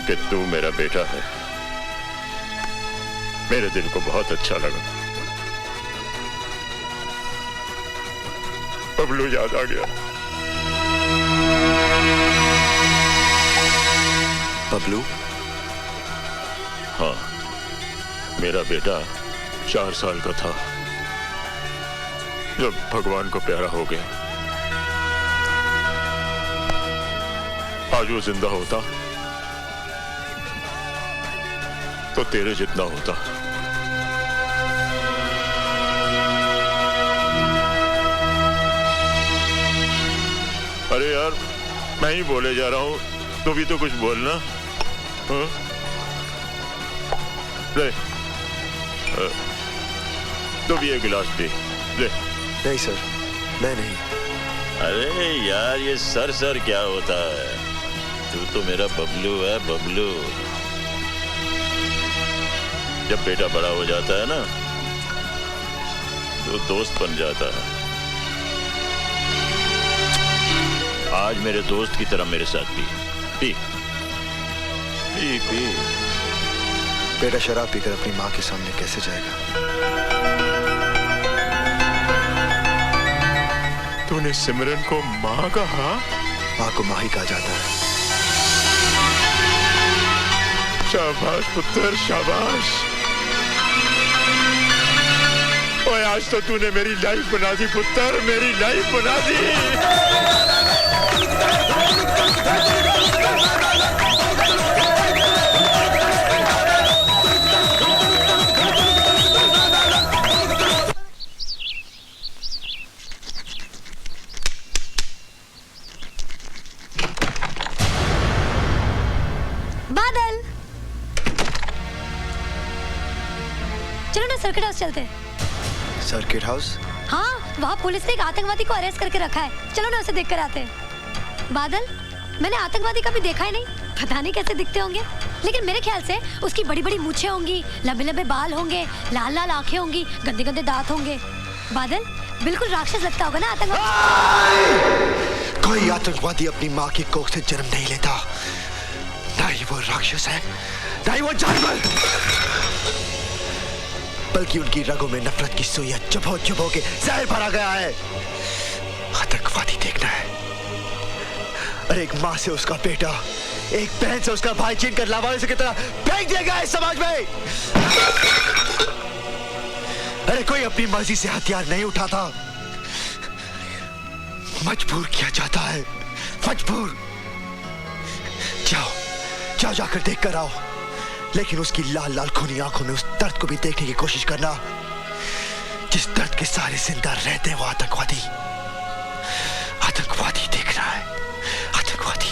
कि तू मेरा बेटा है, मेरे दिल को बहुत अच्छा लगा। बबलू याद आ गया। बबलू? हाँ, मेरा बेटा 4 साल का था जब भगवान को प्यारा हो गया। आज वो जिंदा होता तो तेरे जितना होता। अरे यार, मैं ही बोले जा रहा हूं, तू भी तो कुछ बोलना। हाँ? ले, तू भी एक गिलास पी ले। नहीं सर, मैं नहीं। अरे यार, ये सर सर क्या होता है? तू तो मेरा बबलू है, बबलू। जब बेटा बड़ा हो जाता है ना, तो दोस्त बन जाता है। आज मेरे दोस्त की तरह मेरे साथ पी पी पी पी। बेटा शराब पीकर अपनी माँ के सामने कैसे जाएगा? तूने सिमरन को माँ कहा? माँ को माँ ही कहा जाता है। शाबाश पुत्र, शाबाश। ओए, आज तो तूने मेरी लाइफ बना दी पुत्र, मेरी लाइफ बना दी। बादल, चलो ना सर्किट हाउस चलते हैं। Circuit house? हाँ, वहाँ पुलिस ने एक आतंकवादी को अरेस्ट करके रखा है। चलो ना उसे देख कर आते हैं। बादल, मैंने आतंकवादी कभी देखा ही नहीं, पता नहीं कैसे दिखते होंगे, लेकिन मेरे ख्याल से उसकी बड़ी बड़ी मूछें होंगी, लंबे लंबे बाल होंगे, लाल लाल आंखें होंगी, गंदे गंदे दांत होंगे। बादल, बिल्कुल राक्षस लगता होगा ना आतंकवादी। कोई आतंकवादी अपनी माँ की कोख से जन्म नहीं लेता। ना ही वो राक्षस है, ना ही वो जानवर, बल्कि उनकी रगों में नफरत की सुइयां चुभो चुभो के जहर भरा गया है। आतंकवादी देखना है, अरे एक माँ से उसका बेटा, एक बहन से उसका भाई छीन कर लावारिस की तरह फेंक दिया गया है समाज में। अरे कोई अपनी मर्जी से हथियार नहीं उठाता, मजबूर किया जाता है, मजबूर। जाओ जाओ, जाकर देख कर आओ, लेकिन उसकी लाल लाल खूनी आंखों में उस दर्द को भी देखने की कोशिश करना जिस दर्द के सारे जिंदा रहते हैं। वो आतंकवादी, आतंकवादी देख रहा है, आतंकवादी।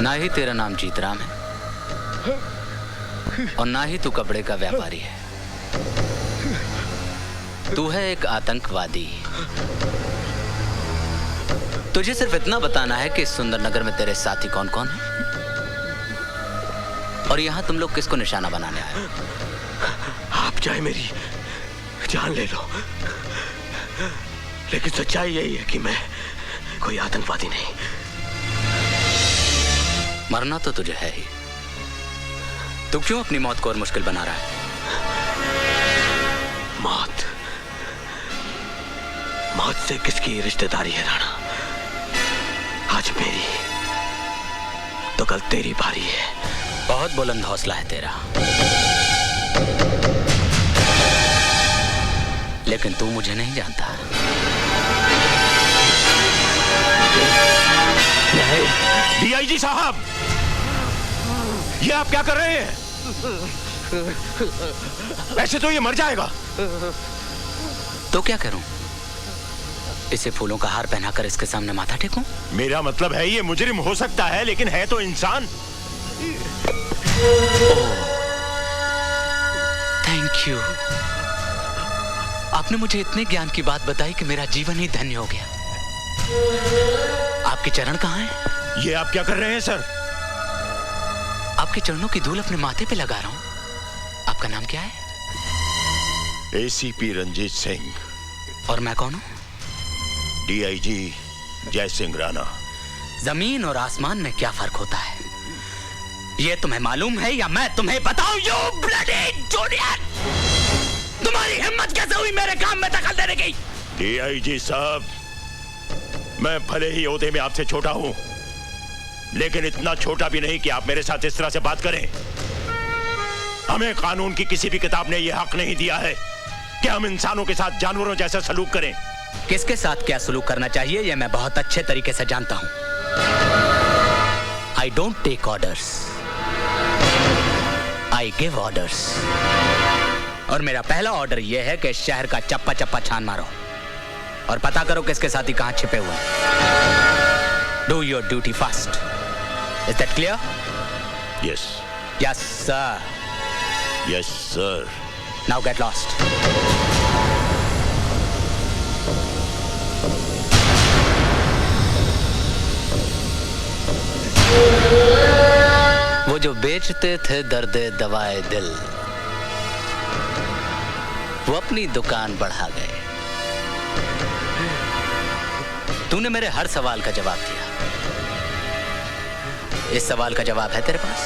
ना ही तेरा नाम जीतराम है और ना ही तू कपड़े का व्यापारी है। तू है एक आतंकवादी। तुझे सिर्फ इतना बताना है कि इस सुंदरनगर में तेरे साथी कौन कौन है और यहां तुम लोग किसको निशाना बनाने आए हो। आप चाहे मेरी जान ले लो, लेकिन सच्चाई यही है कि मैं कोई आतंकवादी नहीं। मरना तो तुझे है ही, तू क्यों अपनी मौत को और मुश्किल बना रहा है? मौत, मौत से किसकी रिश्तेदारी है राणा? आज मेरी तो कल तेरी बारी है। बहुत बुलंद हौसला है तेरा, लेकिन तू मुझे नहीं जानता। डीआईजी साहब, ये आप क्या कर रहे हैं? ऐसे तो ये मर जाएगा। तो क्या करूं? इसे फूलों का हार पहनाकर इसके सामने माथा टेकूं? मेरा मतलब है ये मुजरिम हो सकता है, लेकिन है तो इंसान। Thank you. आपने मुझे इतने ज्ञान की बात बताई कि मेरा जीवन ही धन्य हो गया। आपके चरण कहाँ हैं? ये आप क्या कर रहे हैं सर? आपके चरणों की धूल अपने माथे पे लगा रहा हूं। आपका नाम क्या है? एसीपी रंजीत सिंह। और मैं कौन हूँ? डीआईजी जय सिंह राणा। जमीन और आसमान में क्या फर्क होता है ये तुम्हें मालूम है या मैं तुम्हें बताऊं? You bloody junior! तुम्हारी हिम्मत कैसे हुई मेरे काम में दखल देने की? डीआईजी साहब, मैं भले ही ओहदे में आपसे छोटा हूं, लेकिन इतना छोटा भी नहीं कि आप मेरे साथ इस तरह से बात करें। हमें कानून की किसी भी किताब ने यह हक नहीं दिया है कि हम इंसानों के साथ जानवरों जैसा सलूक करें। किसके साथ क्या सलूक करना चाहिए यह मैं बहुत अच्छे तरीके से जानता हूं। I don't take orders, I give orders. और मेरा पहला ऑर्डर यह है कि शहर का चप्पा चप्पा छान मारो और पता करो किसके साथ ही कहां छिपे हुए हैं। Do your duty fast. Is that clear? Yes yes sir. Yes sir. Now get lost. वो जो बेचते थे दर्दे दवाए दिल, वो अपनी दुकान बढ़ा गए। तूने मेरे हर सवाल का जवाब दिया। इस सवाल का जवाब है तेरे पास?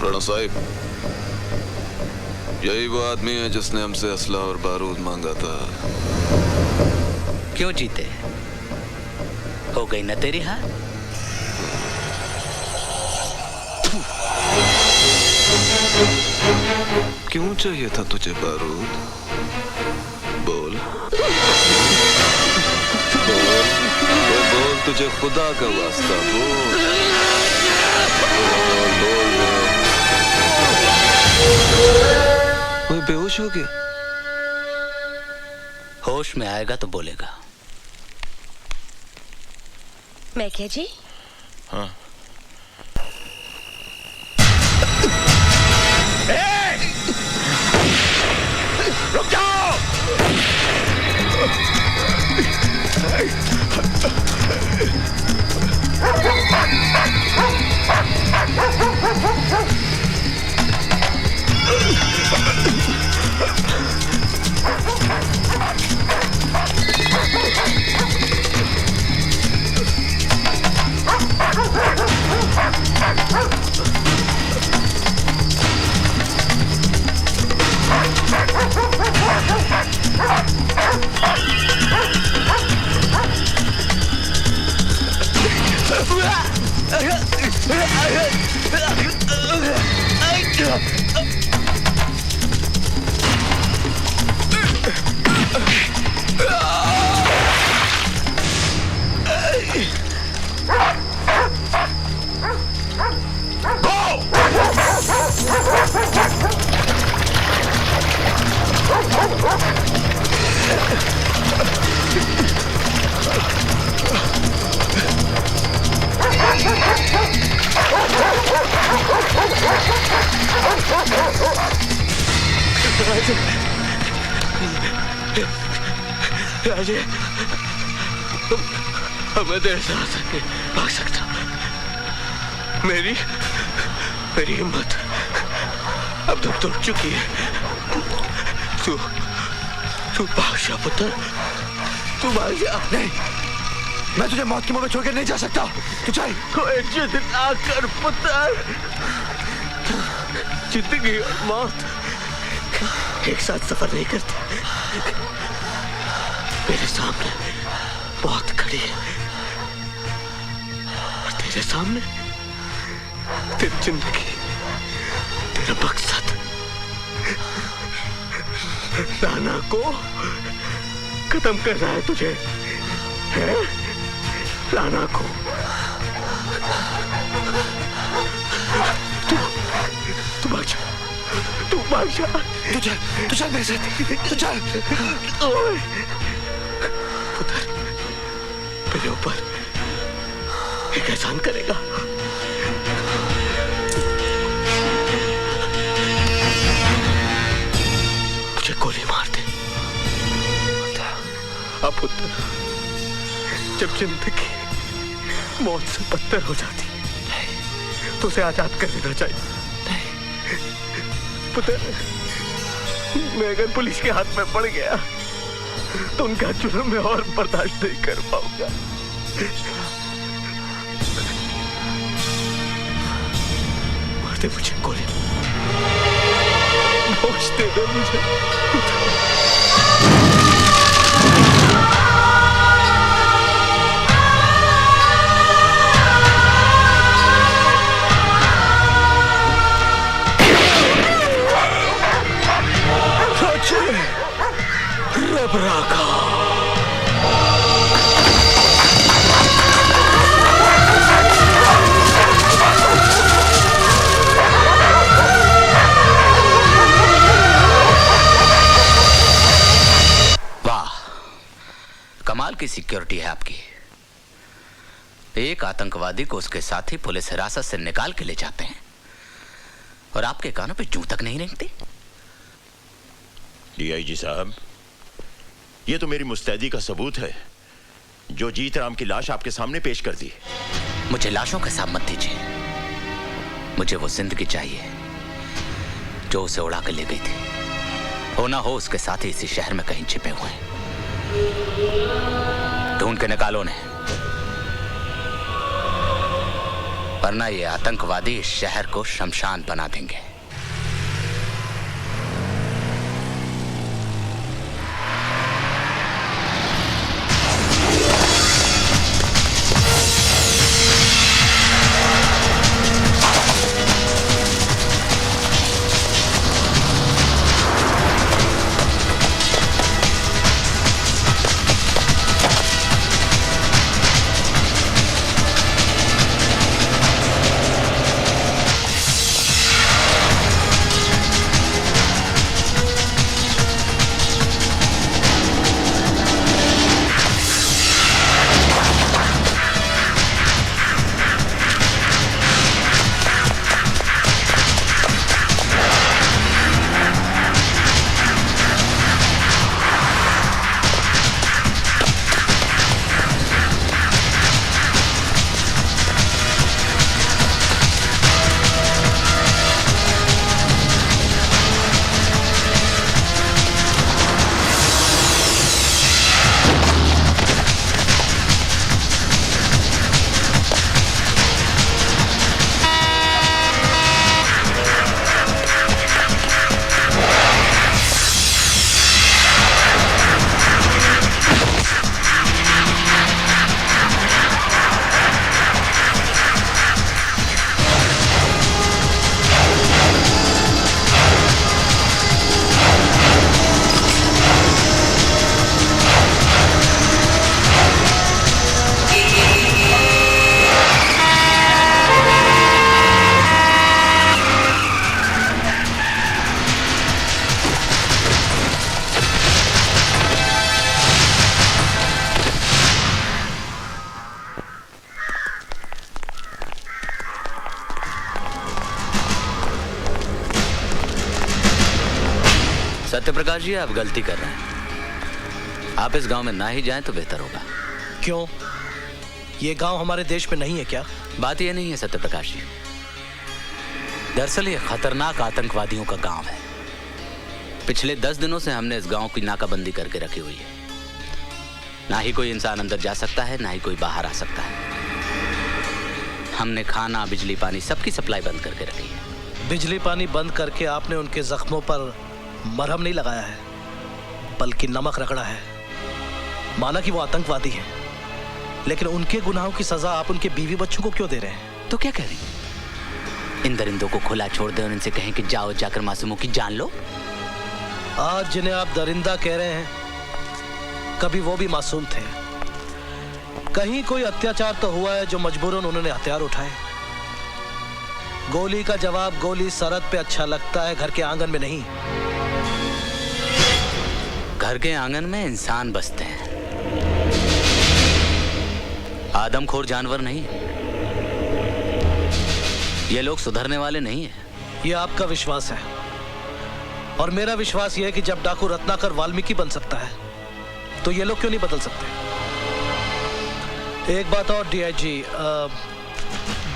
राणा साहिब, यही वो आदमी है जिसने हमसे असला और बारूद मांगा था। क्यों जीते? हो गई न तेरी हार? क्यों चाहिए था तुझे बारूद? बोल बोल बोल, तुझे खुदा का वास्ता बोल बोल बोल। वो बेहोश हो गया? होश में आएगा तो बोलेगा। मैके जी? हाँ। रुक जाओ! राजे, मैं तेरे साथ नहीं भाग सकता। मेरी हिम्मत अब तो टूट चुकी है। तू भाग जा पुत्र, तू भाग जा। नहीं, मैं तुझे मौत की मुंह में छोड़कर नहीं जा सकता। तू चल। कोई जिद ना कर पुत्र। जिंदगी और मौत एक साथ सफर नहीं करते। मेरे सामने मौत खड़ी है और तेरे सामने तेरी जिंदगी, तेरा मकसद। राणा को खत्म करना है तुझे, है? राणा को तू भाग जा, तू भाग जा। तू चल मेरे साथ, तू चल। पुत्र, मेरे ऊपर एक एहसान करेगा। मुझे गोली मार दे। अब पुत्र, जब जिंदगी मौत से बदतर हो जाती तो उसे आजाद कर देना चाहिए। पुत्र, मैं अगर पुलिस के हाथ में पड़ गया तो उनका जुर्म मैं और बर्दाश्त नहीं कर पाऊंगा। मार दे मुझे गोली, बख्श दे दे मुझे। रबराका वाह, कमाल की सिक्योरिटी है आपकी। एक आतंकवादी को उसके साथी पुलिस हिरासत से निकाल के ले जाते हैं और आपके कानों पे जूं तक नहीं रेंगती। डीआईजी साहब, ये तो मेरी मुस्तैदी का सबूत है जो जीत राम की लाश आपके सामने पेश कर दी। मुझे लाशों का हिसाब मत दीजिए, मुझे वो जिंदगी चाहिए जो उसे उड़ा के ले गई थी। हो ना हो उसके साथ ही इसी शहर में कहीं छिपे हुए हैं। ढूंढ के निकालो ने, वरना ये आतंकवादी इस शहर को शमशान बना देंगे। सत्यप्रकाश जी, आप गलती कर रहे हैं। आप इस गांव में ना ही जाएं तो बेहतर होगा। क्यों? ये गांव हमारे देश में नहीं है क्या? बात यह नहीं है सत्यप्रकाश जी, दरअसल ये खतरनाक आतंकवादियों का गांव है। पिछले 10 दिनों से हमने इस गांव की नाकाबंदी करके रखी हुई है। ना ही कोई इंसान अंदर जा सकता है, ना ही कोई बाहर आ सकता है। हमने खाना, बिजली, पानी सबकी सप्लाई बंद करके रखी है। बिजली पानी बंद करके आपने उनके जख्मों पर मरहम नहीं लगाया है, बल्कि नमक रगड़ा है। माना कि वो आतंकवादी हैं, लेकिन उनके गुनाहों की सजा आप उनके बीवी बच्चों को क्यों दे रहे हैं? तो क्या कह रही हैं? इन दरिंदों को खुला छोड़ दें और इनसे कहें कि जाओ जाकर मासूमों की जान लो। आज जिन्हें आप दरिंदा कह रहे हैं, कभी वो भी मासूम थे। कहीं कोई अत्याचार तो हुआ है जो मजबूरन उन्होंने हथियार उठाए। गोली का जवाब गोली सरहद पे अच्छा लगता है, घर के आंगन में नहीं। घर के आंगन में इंसान बसते हैं, आदमखोर जानवर नहीं। ये लोग सुधरने वाले नहीं हैं। ये आपका विश्वास है, और मेरा विश्वास ये है कि जब डाकू रत्नाकर वाल्मीकि बन सकता है, तो ये लोग क्यों नहीं बदल सकते? एक बात और डीआईजी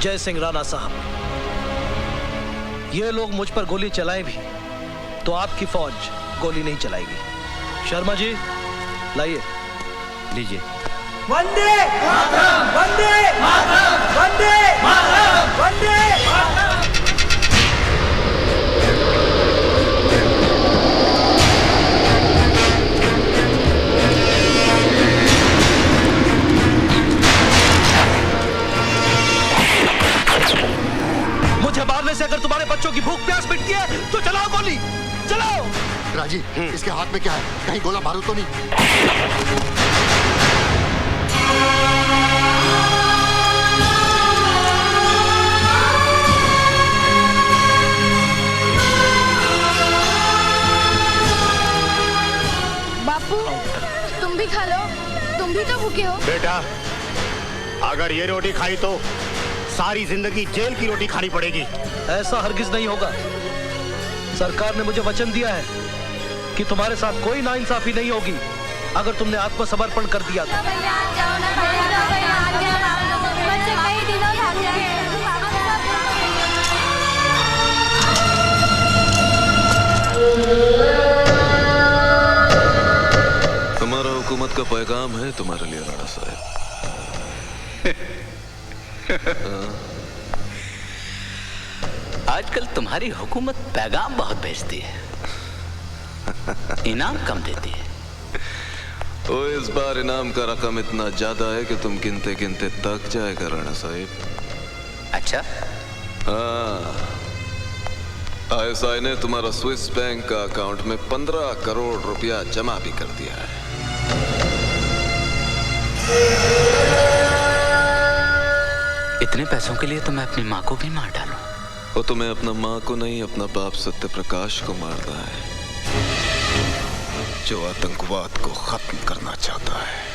जय सिंह राणा साहब, ये लोग मुझ पर गोली चलाए भी तो आपकी फौज गोली नहीं चलाएगी। शर्मा जी लाइए। लीजिए। वंदे मातरम, वंदे मातरम, वंदे मातरम, वंदे मातरम। मुझे मारने से अगर तुम्हारे बच्चों की भूख प्यास मिटती है तो चलाओ गोली, चलाओ। राजी, इसके हाथ में क्या है? कहीं गोला बारूद तो नहीं? बापू तुम भी खा लो, तुम भी तो भूखे हो। बेटा, अगर ये रोटी खाई तो सारी जिंदगी जेल की रोटी खानी पड़ेगी। ऐसा हरगिज नहीं होगा। सरकार ने मुझे वचन दिया है कि तुम्हारे साथ कोई नाइंसाफी नहीं होगी अगर तुमने आत्मसमर्पण कर दिया तो। हमारा हुकूमत का पैगाम है तुम्हारे लिए राणा साहब। आजकल तुम्हारी हुकूमत पैगाम बहुत भेजती है, इनाम कम देती है। ओ, इस बार इनाम का रकम इतना ज्यादा है कि तुम गिनते गिनते थक जाएगा राणा साहब। अच्छा, हाँ, आईएसआई ने तुम्हारा स्विस बैंक का अकाउंट में 15 करोड़ रुपया जमा भी कर दिया है। इतने पैसों के लिए तो मैं अपनी माँ को भी मार डालूं। वो तुम्हें अपना माँ को नहीं, अपना बाप सत्य प्रकाश को मारना है, जो आतंकवाद को खत्म करना चाहता है।